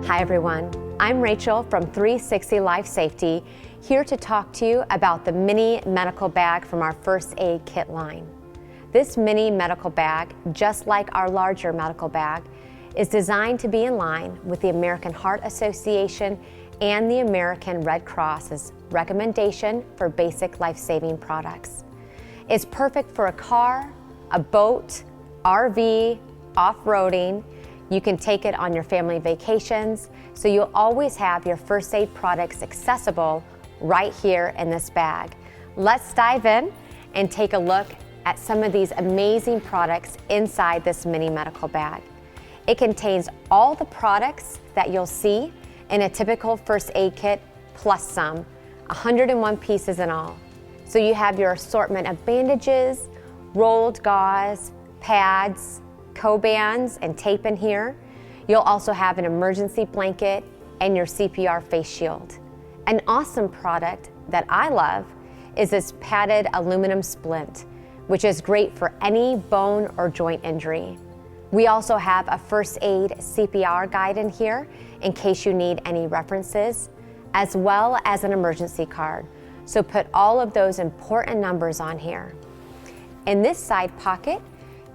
Hi everyone, I'm Rachel from 360 Life Safety, here to talk to you about the mini medical bag from our first aid kit line. This mini medical bag, just like our larger medical bag, is designed to be in line with the American Heart Association and the American Red Cross's recommendation for basic life-saving products. It's perfect for a car, a boat, RV, off-roading. You can take it on your family vacations, so you'll always have your first aid products accessible right here in this bag. Let's dive in and take a look at some of these amazing products inside this mini medical bag. It contains all the products that you'll see in a typical first aid kit, plus some, 101 pieces in all. So you have your assortment of bandages, rolled gauze, pads, co-bands, and tape in here. You'll also have an emergency blanket and your CPR face shield. An awesome product that I love is this padded aluminum splint, which is great for any bone or joint injury. We also have a first aid CPR guide in here in case you need any references, as well as an emergency card. So put all of those important numbers on here. In this side pocket,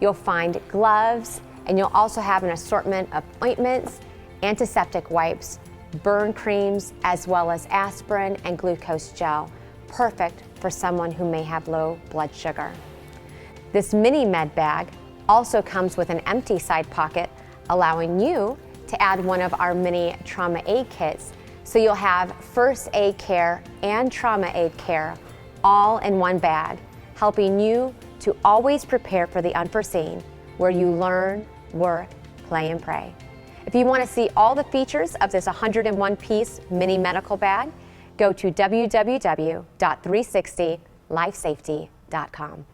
you'll find gloves, and you'll also have an assortment of ointments, antiseptic wipes, burn creams, as well as aspirin and glucose gel, perfect for someone who may have low blood sugar. This mini med bag also comes with an empty side pocket, allowing you to add one of our mini trauma aid kits, so you'll have first aid care and trauma aid care all in one bag, helping you to always prepare for the unforeseen, where you learn, work, play, and pray. If you want to see all the features of this 101-piece mini medical bag, go to www.360lifesafety.com.